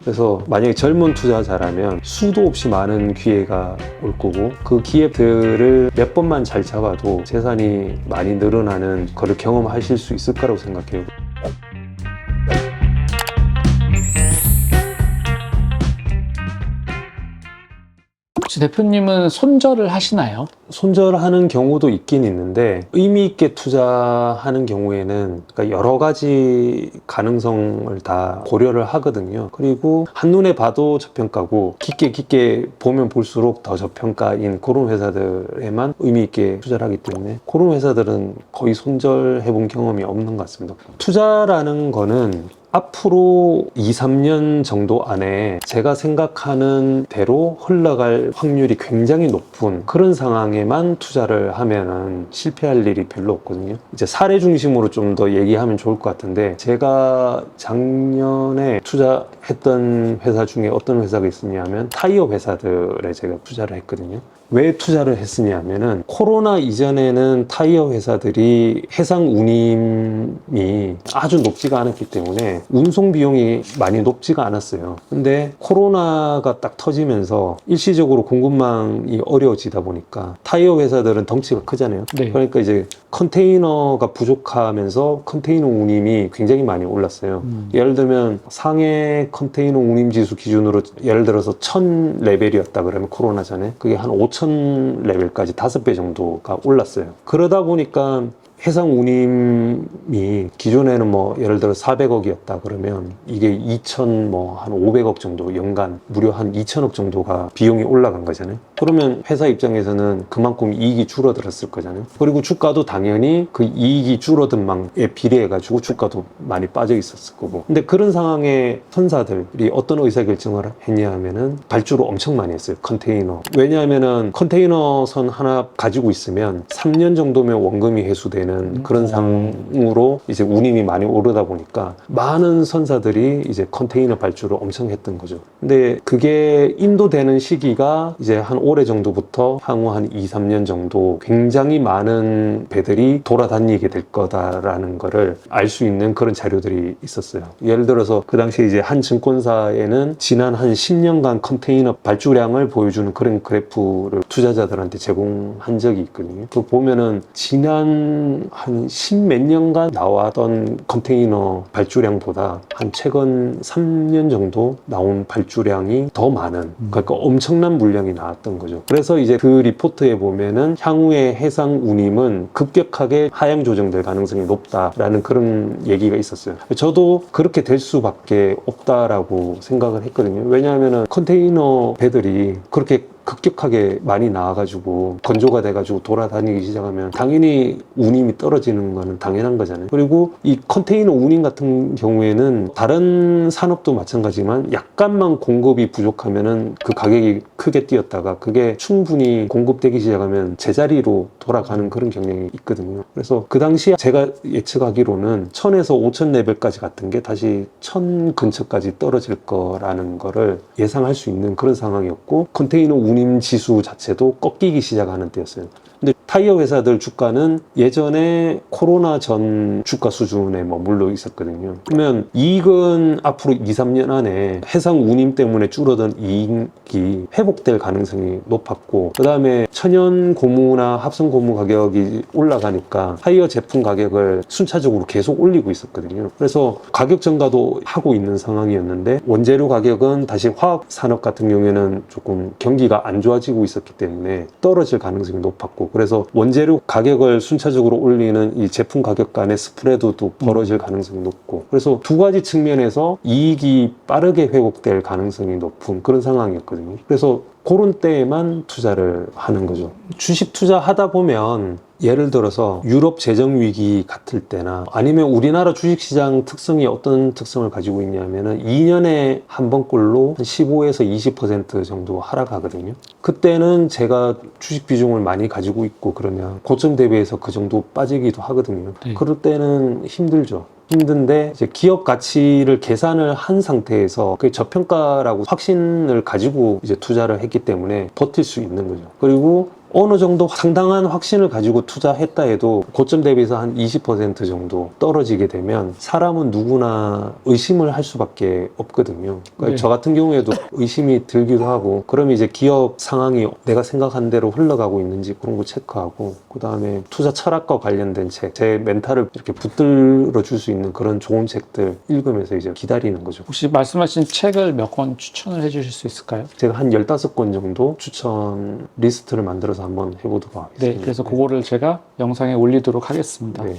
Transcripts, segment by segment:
그래서 만약에 젊은 투자자라면 수도 없이 많은 기회가 올 거고 그 기회들을 몇 번만 잘 잡아도 재산이 많이 늘어나는 거를 경험하실 수 있을 거라고 생각해요. 혹시 대표님은 손절을 하시나요? 손절하는 경우도 있긴 있는데 의미 있게 투자하는 경우에는 그러니까 여러 가지 가능성을 다 고려를 하거든요. 그리고 한눈에 봐도 저평가고 깊게 보면 볼수록 더 저평가인 그런 회사들에만 의미 있게 투자를 하기 때문에 그런 회사들은 거의 손절해 본 경험이 없는 것 같습니다. 투자라는 거는 앞으로 2, 3년 정도 안에 제가 생각하는 대로 흘러갈 확률이 굉장히 높은 그런 상황에만 투자를 하면은 실패할 일이 별로 없거든요. 이제 사례 중심으로 좀 더 얘기하면 좋을 것 같은데 제가 작년에 투자했던 회사 중에 어떤 회사가 있었냐면 타이어 회사들에 제가 투자를 했거든요. 왜 투자를 했으냐면은 코로나 이전에는 타이어 회사들이 해상 운임이 아주 높지가 않았기 때문에 운송 비용이 많이 높지가 않았어요. 근데 코로나가 딱 터지면서 일시적으로 공급망이 어려워지다 보니까 타이어 회사들은 덩치가 크잖아요. 네. 그러니까 이제 컨테이너가 부족하면서 컨테이너 운임이 굉장히 많이 올랐어요. 예를 들면 상해 컨테이너 운임 지수 기준으로 예를 들어서 1000 레벨이었다 그러면 코로나 전에 그게 한 5000 레벨까지 5배 정도가 올랐어요. 그러다 보니까 해상 운임이 기존에는 뭐 예를 들어 400억이었다 그러면 이게 2000 뭐 한 500억 정도 연간 무려 한 2000억 정도가 비용이 올라간 거잖아요. 그러면 회사 입장에서는 그만큼 이익이 줄어들었을 거잖아요. 그리고 주가도 당연히 그 이익이 줄어든 망에 비례해 가지고 주가도 많이 빠져 있었을 거고. 근데 그런 상황에 선사들이 어떤 의사결정을 했냐 하면은 발주를 엄청 많이 했어요. 컨테이너. 왜냐하면은 컨테이너 선 하나 가지고 있으면 3년 정도면 원금이 회수되는 그런 상으로 이제 운임이 많이 오르다 보니까 많은 선사들이 이제 컨테이너 발주를 엄청 했던 거죠. 근데 그게 인도되는 시기가 이제 한 올해 정도부터 향후 한 2, 3년 정도 굉장히 많은 배들이 돌아다니게 될 거다라는 거를 알 수 있는 그런 자료들이 있었어요. 예를 들어서 그 당시에 이제 한 증권사에는 지난 한 10년간 컨테이너 발주량을 보여주는 그런 그래프를 투자자들한테 제공한 적이 있거든요. 그 보면은 지난 한 10몇 년간 나왔던 컨테이너 발주량보다 한 최근 3년 정도 나온 발주량이 더 많은, 그러니까 엄청난 물량이 나왔던 거죠. 그래서 이제 그 리포트에 보면은 향후에 해상 운임은 급격하게 하향 조정될 가능성이 높다라는 그런 얘기가 있었어요. 저도 그렇게 될 수밖에 없다라고 생각을 했거든요. 왜냐하면은 컨테이너 배들이 그렇게 급격하게 많이 나와가지고 건조가 돼가지고 돌아다니기 시작하면 당연히 운임이 떨어지는 거는 당연한 거잖아요. 그리고 이 컨테이너 운임 같은 경우에는 다른 산업도 마찬가지지만 약간만 공급이 부족하면은 그 가격이 크게 뛰었다가 그게 충분히 공급되기 시작하면 제자리로 돌아가는 그런 경향이 있거든요. 그래서 그 당시에 제가 예측하기로는 1000에서 5000 레벨까지 같은 게 다시 1000 근처까지 떨어질 거라는 거를 예상할 수 있는 그런 상황이었고 컨테이너 운임 지수 자체도 꺾이기 시작하는 때였어요. 근데 타이어 회사들 주가는 예전에 코로나 전 주가 수준에 머물러 있었거든요. 그러면 이익은 앞으로 2, 3년 안에 해상 운임 때문에 줄어든 이익이 회복될 가능성이 높았고 그 다음에 천연 고무나 합성 고무 가격이 올라가니까 타이어 제품 가격을 순차적으로 계속 올리고 있었거든요. 그래서 가격 전가도 하고 있는 상황이었는데 원재료 가격은 다시 화학 산업 같은 경우에는 조금 경기가 안 좋아지고 있었기 때문에 떨어질 가능성이 높았고 그래서 원재료 가격을 순차적으로 올리는 이 제품 가격 간의 스프레드도 벌어질 가능성이 높고 그래서 두 가지 측면에서 이익이 빠르게 회복될 가능성이 높은 그런 상황이었거든요. 그래서 그런 때에만 투자를 하는 거죠. 주식 투자하다 보면 예를 들어서 유럽 재정 위기 같을 때나 아니면 우리나라 주식시장 특성이 어떤 특성을 가지고 있냐면은 2년에 한 번꼴로 한 15에서 20% 정도 하락하거든요. 그때는 제가 주식 비중을 많이 가지고 있고 그러면 고점 대비해서 그 정도 빠지기도 하거든요. 그럴 때는 힘들죠. 힘든데 이제 기업 가치를 계산을 한 상태에서 그게 저평가라고 확신을 가지고 이제 투자를 했기 때문에 버틸 수 있는 거죠. 그리고 어느 정도 상당한 확신을 가지고 투자했다 해도 고점 대비해서 한 20% 정도 떨어지게 되면 사람은 누구나 의심을 할 수밖에 없거든요. 그러니까 네. 저 같은 경우에도 의심이 들기도 하고, 그러면 이제 기업 상황이 내가 생각한 대로 흘러가고 있는지 그런 거 체크하고, 그 다음에 투자 철학과 관련된 책, 제 멘탈을 이렇게 붙들어 줄 수 있는 그런 좋은 책들 읽으면서 이제 기다리는 거죠. 혹시 말씀하신 책을 몇 권 추천을 해주실 수 있을까요? 제가 한 15권 정도 추천 리스트를 만들어서 한번 해보도록 하겠습니다. 네, 그래서 그거를 제가 영상에 올리도록 하겠습니다. 네.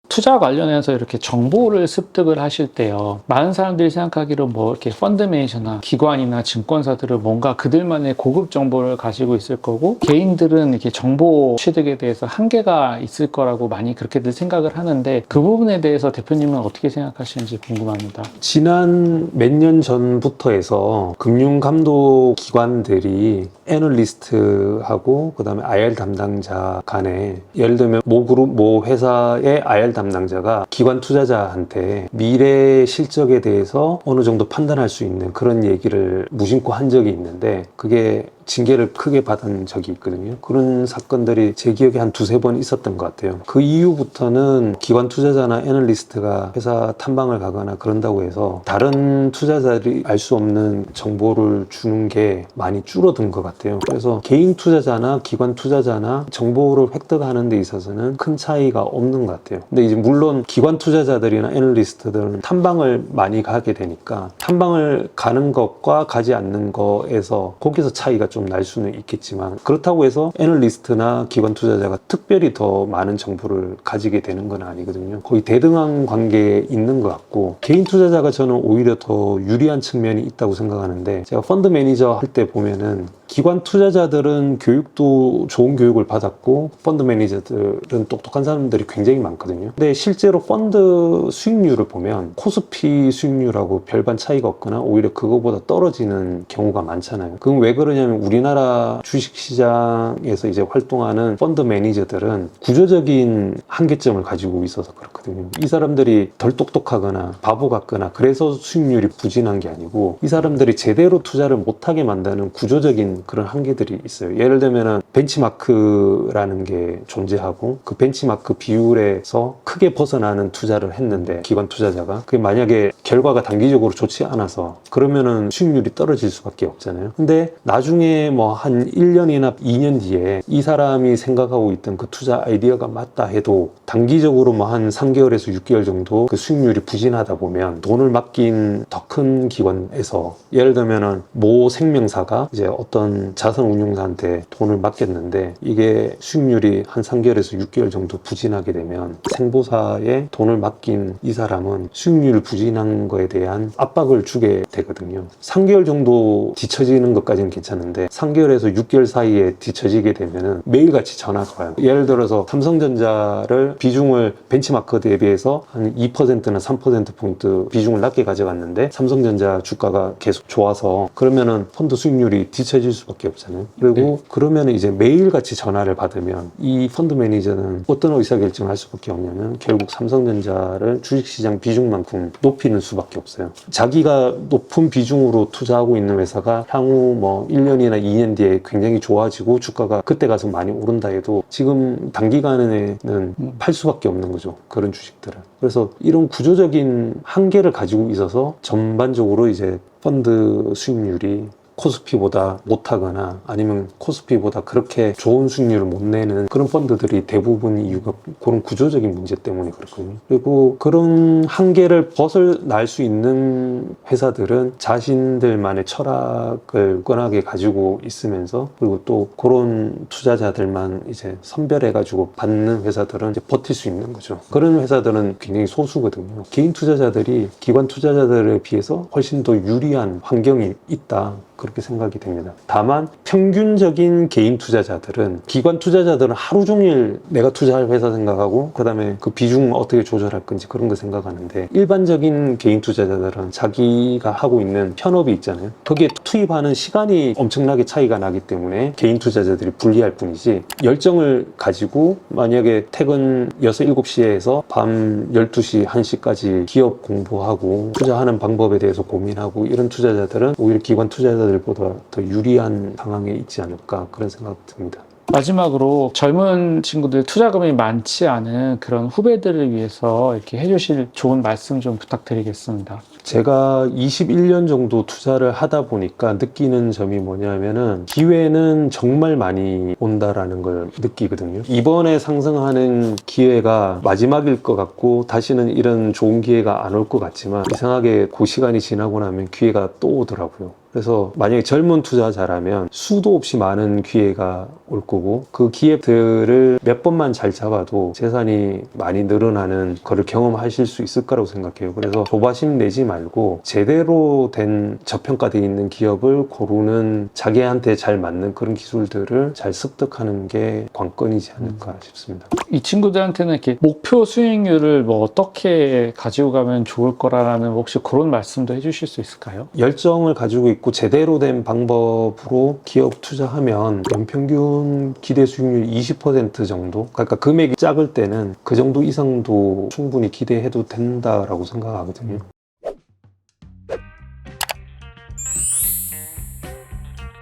투자 관련해서 이렇게 정보를 습득을 하실 때요. 많은 사람들이 생각하기로 뭐 이렇게 펀드 매니저나 기관이나 증권사들은 뭔가 그들만의 고급 정보를 가지고 있을 거고, 개인들은 이렇게 정보 취득에 대해서 한계가 있을 거라고 많이 그렇게들 생각을 하는데, 그 부분에 대해서 대표님은 어떻게 생각하시는지 궁금합니다. 지난 몇 년 전부터 해서 금융감독 기관들이 애널리스트하고 그다음에 IR 담당자 간에, 예를 들면 모 그룹, 모 회사의 IR 담당자가 기관 투자자한테 미래 실적에 대해서 어느 정도 판단할 수 있는 그런 얘기를 무심코 한 적이 있는데, 그게 징계를 크게 받은 적이 있거든요. 그런 사건들이 제 기억에 한 두세 번 있었던 것 같아요. 그 이후부터는 기관 투자자나 애널리스트가 회사 탐방을 가거나 그런다고 해서 다른 투자자들이 알 수 없는 정보를 주는 게 많이 줄어든 것 같아요. 그래서 개인 투자자나 기관 투자자나 정보를 획득하는 데 있어서는 큰 차이가 없는 것 같아요. 근데 이제 물론 기관 투자자들이나 애널리스트들은 탐방을 많이 가게 되니까 탐방을 가는 것과 가지 않는 거에서 거기서 차이가 좀 날 수는 있겠지만, 그렇다고 해서 애널리스트나 기관 투자자가 특별히 더 많은 정보를 가지게 되는 건 아니거든요. 거의 대등한 관계에 있는 것 같고, 개인 투자자가 저는 오히려 더 유리한 측면이 있다고 생각하는데, 제가 펀드 매니저 할 때 보면은 기관 투자자들은 교육도 좋은 교육을 받았고 펀드 매니저들은 똑똑한 사람들이 굉장히 많거든요. 근데 실제로 펀드 수익률을 보면 코스피 수익률하고 별반 차이가 없거나 오히려 그거보다 떨어지는 경우가 많잖아요. 그건 왜 그러냐면, 우리나라 주식시장에서 이제 활동하는 펀드 매니저들은 구조적인 한계점을 가지고 있어서 그렇거든요. 이 사람들이 덜 똑똑하거나 바보 같거나 그래서 수익률이 부진한 게 아니고, 이 사람들이 제대로 투자를 못하게 만드는 구조적인 그런 한계들이 있어요. 예를 들면은 벤치마크라는 게 존재하고, 그 벤치마크 비율에서 크게 벗어나는 투자를 했는데 기관 투자자가, 그게 만약에 결과가 단기적으로 좋지 않아서 그러면은 수익률이 떨어질 수밖에 없잖아요. 근데 나중에 뭐 한 1년이나 2년 뒤에 이 사람이 생각하고 있던 그 투자 아이디어가 맞다 해도 단기적으로 뭐 한 3개월에서 6개월 정도 그 수익률이 부진하다 보면, 돈을 맡긴 더 큰 기관에서, 예를 들면은 모 생명사가 이제 어떤 자산 운용사한테 돈을 맡겼는데 이게 수익률이 한 3개월에서 6개월 정도 부진하게 되면, 생보사에 돈을 맡긴 이 사람은 수익률 부진한 거에 대한 압박을 주게 되거든요. 3개월 정도 뒤처지는 것까지는 괜찮은데 3개월에서 6개월 사이에 뒤처지게 되면은 매일같이 전화가 와요. 예를 들어서 삼성전자를 비중을 벤치마크 대비해서 한 2%나 3%포인트 비중을 낮게 가져갔는데 삼성전자 주가가 계속 좋아서, 그러면은 펀드 수익률이 뒤처질 수밖에 없잖아요. 그리고 그러면 이제 매일같이 전화를 받으면 이 펀드 매니저는 어떤 의사결정을 할 수밖에 없냐면, 결국 삼성전자를 주식시장 비중만큼 높이는 수밖에 없어요. 자기가 높은 비중으로 투자하고 있는 회사가 향후 뭐 1년이나 2년 뒤에 굉장히 좋아지고 주가가 그때 가서 많이 오른다 해도 지금 단기간에는 팔 수밖에 없는 거죠, 그런 주식들은. 그래서 이런 구조적인 한계를 가지고 있어서 전반적으로 이제 펀드 수익률이 코스피보다 못하거나 아니면 코스피보다 그렇게 좋은 수익률을 못 내는 그런 펀드들이 대부분 이유가 그런 구조적인 문제 때문에 그렇거든요. 그리고 그런 한계를 벗어날 수 있는 회사들은 자신들만의 철학을 끈하게 가지고 있으면서, 그리고 또 그런 투자자들만 이제 선별해가지고 받는 회사들은 이제 버틸 수 있는 거죠. 그런 회사들은 굉장히 소수거든요. 개인 투자자들이 기관 투자자들에 비해서 훨씬 더 유리한 환경이 있다, 그렇게 생각이 됩니다. 다만 평균적인 개인 투자자들은, 기관 투자자들은 하루 종일 내가 투자할 회사 생각하고 그 다음에 그 비중 어떻게 조절할 건지 그런 거 생각하는데, 일반적인 개인 투자자들은 자기가 하고 있는 현업이 있잖아요. 거기에 투입하는 시간이 엄청나게 차이가 나기 때문에 개인 투자자들이 불리할 뿐이지, 열정을 가지고 만약에 퇴근 6, 7시에 해서 밤 12시, 1시까지 기업 공부하고 투자하는 방법에 대해서 고민하고 이런 투자자들은 오히려 기관 투자자들 투자자들보다 더 유리한 상황에 있지 않을까 그런 생각 듭니다. 마지막으로 젊은 친구들 투자금이 많지 않은 그런 후배들을 위해서 이렇게 해주실 좋은 말씀 좀 부탁드리겠습니다. 제가 21년 정도 투자를 하다 보니까 느끼는 점이 뭐냐면은 기회는 정말 많이 온다라는 걸 느끼거든요. 이번에 상승하는 기회가 마지막일 것 같고 다시는 이런 좋은 기회가 안 올 것 같지만 이상하게 그 시간이 지나고 나면 기회가 또 오더라고요. 그래서 만약에 젊은 투자자라면 수도 없이 많은 기회가 올 거고 그 기회들을 몇 번만 잘 잡아도 재산이 많이 늘어나는 거를 경험하실 수 있을 거라고 생각해요. 그래서 조바심 내지 말고 제대로 된 저평가되어 있는 기업을 고르는 자기한테 잘 맞는 그런 기술들을 잘 습득하는 게 관건이지 않을까 싶습니다. 이 친구들한테는 이렇게 목표 수익률을 뭐 어떻게 가지고 가면 좋을 거라는 혹시 그런 말씀도 해주실 수 있을까요? 열정을 가지고 있고 제대로 된 방법으로 기업 투자하면 연평균 기대 수익률 20% 정도, 그러니까 금액이 작을 때는 그 정도 이상도 충분히 기대해도 된다라고 생각하거든요.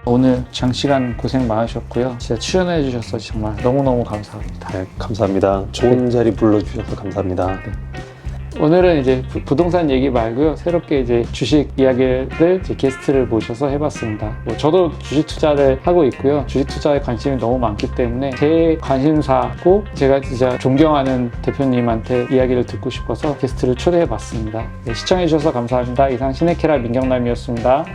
오늘 장시간 고생 많으셨고요. 진짜 출연해 주셔서 정말 너무너무 감사합니다. 네, 감사합니다. 좋은 자리 불러주셔서 감사합니다. 오늘은 이제 부동산 얘기 말고요. 새롭게 이제 주식 이야기를 이제 게스트를 모셔서 해봤습니다. 뭐 저도 주식 투자를 하고 있고요. 주식 투자에 관심이 너무 많기 때문에 제 관심사고 제가 진짜 존경하는 대표님한테 이야기를 듣고 싶어서 게스트를 초대해봤습니다. 네, 시청해주셔서 감사합니다. 이상 시네케라 민경남이었습니다.